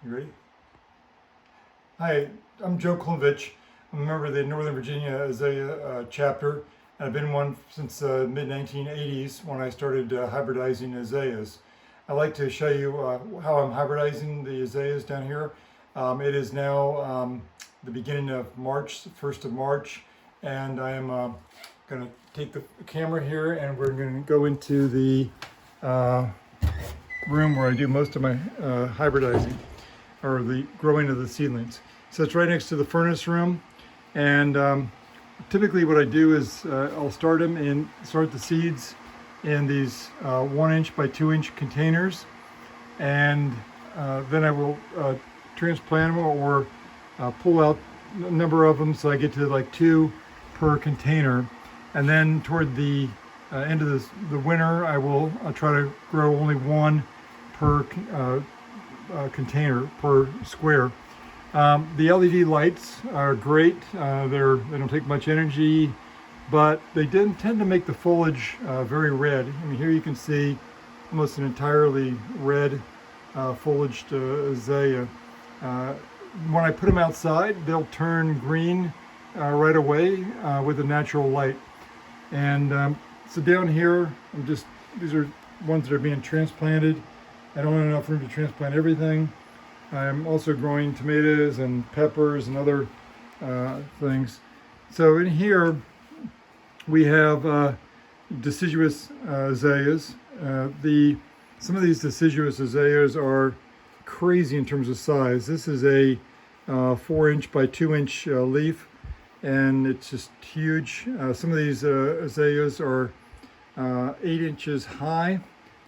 You ready? Hi, I'm Joe Klovich. I'm a member of the Northern Virginia Azalea chapter. I've been one since mid-1980s when I started hybridizing azaleas. I'd like to show you how I'm hybridizing the azaleas down here. It is now the beginning of March, 1st of March, and I am going to take the camera here and we're going to go into the room where I do most of my hybridizing, or the growing of the seedlings. So it's right next to the furnace room, and typically what I do is I'll start the seeds in these 1 inch by 2 inch containers, and then I will transplant them or pull out a number of them so I get to like 2 per container, and then toward the end of the winter I will try to grow only 1 per container per square. The LED lights are great. They don't take much energy, but they didn't tend to make the foliage very red. I mean, here you can see almost an entirely red foliaged azalea. When I put them outside, they'll turn green right away with the natural light. And so down here, these are ones that are being transplanted. I don't have enough room to transplant everything. I'm also growing tomatoes and peppers and other things. So in here we have deciduous azaleas. Some of these deciduous azaleas are crazy in terms of size. This is a 4 inch by 2 inch leaf, and it's just huge. Some of these azaleas are 8 inches high,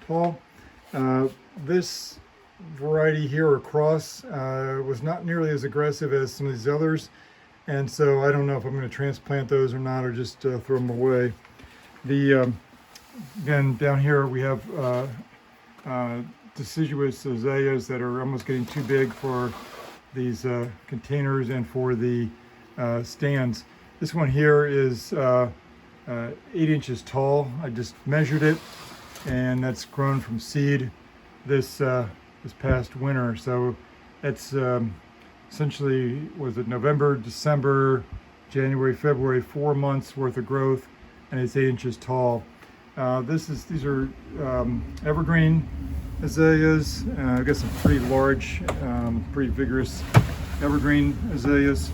tall. This variety here, or cross, was not nearly as aggressive as some of these others, and so I don't know if I'm going to transplant those or not, or just throw them away. Again, down here we have deciduous azaleas that are almost getting too big for these containers and for the stands. This one here is 8 inches tall. I just measured it, and that's grown from seed this past winter. So it's essentially, was it November, December, January, February, 4 months worth of growth, and it's 8 inches tall. These are evergreen azaleas. I've got some pretty large, pretty vigorous evergreen azaleas.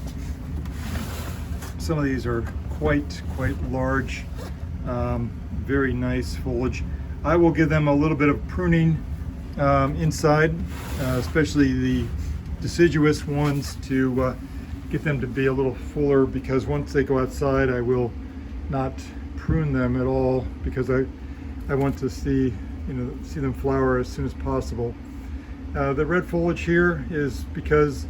Some of these are quite large, very nice foliage. I will give them a little bit of pruning inside, especially the deciduous ones, to get them to be a little fuller, because once they go outside I will not prune them at all, because I want to see them flower as soon as possible. The red foliage here is because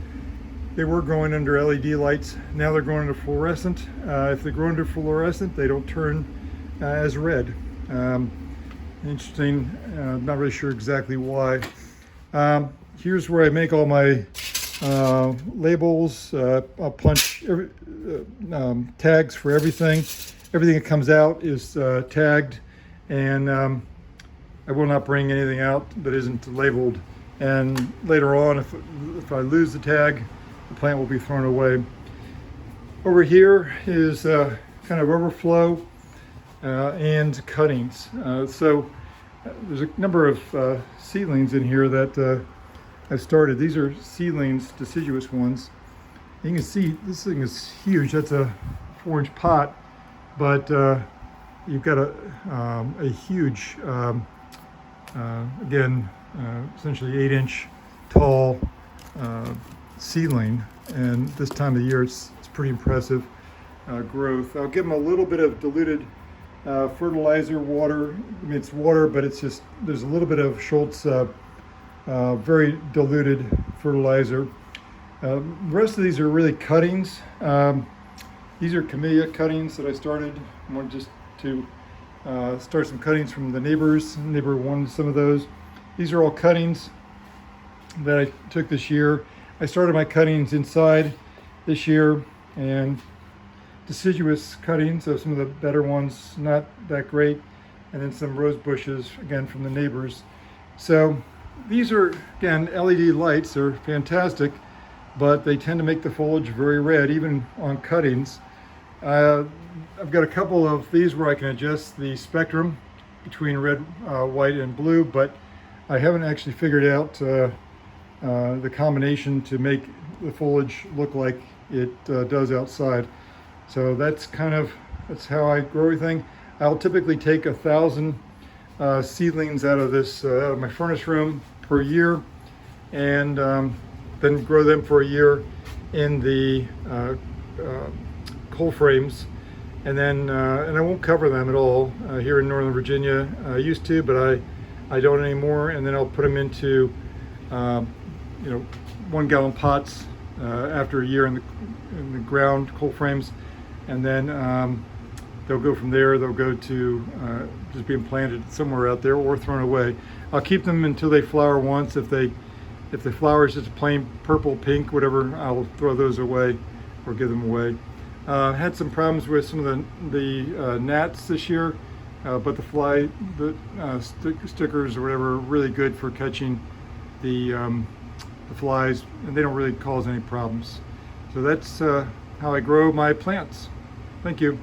they were growing under LED lights. Now they're growing under fluorescent. If they grow under fluorescent, they don't turn as red. Interesting. Not really sure exactly why. Here's where I make all my labels. I'll punch tags for everything. Everything that comes out is tagged, and I will not bring anything out that isn't labeled. And later on, if I lose the tag, the plant will be thrown away. Over here is kind of overflow and cuttings. So there's a number of seedlings in here that I've started. These are seedlings, deciduous ones. You can see this thing is huge. That's a 4 inch pot, but you've got a huge, again, essentially 8 inch tall seedling, and this time of the year it's pretty impressive growth. I'll give them a little bit of diluted fertilizer, water. I mean, it's water, but it's just, there's a little bit of Schultz very diluted fertilizer. The rest of these are really cuttings. These are camellia cuttings that I started. I wanted just to start some cuttings from the neighbors. Neighbor wanted some of those. These are all cuttings that I took this year. I started my cuttings inside this year, and deciduous cuttings, so some of the better ones, not that great, and then some rose bushes, again from the neighbors. So these are, again, LED lights. They're fantastic, but they tend to make the foliage very red, even on cuttings. I've got a couple of these where I can adjust the spectrum between red, white, and blue, but I haven't actually figured out the combination to make the foliage look like it does outside. So that's how I grow everything. I'll typically take 1,000 seedlings out of this out of my furnace room per year, and then grow them for a year in the cold frames, and then and I won't cover them at all here in Northern Virginia. I used to, but I don't anymore. And then I'll put them into 1-gallon pots after a year in the ground cold frames, and then they'll go from there. They'll go to just being planted somewhere out there or thrown away. I'll keep them until they flower once. If the flower is just plain purple, pink, whatever, I'll throw those away or give them away. Had some problems with some of the gnats this year, but the stickers or whatever are really good for catching the flies, and they don't really cause any problems. So that's how I grow my plants. Thank you.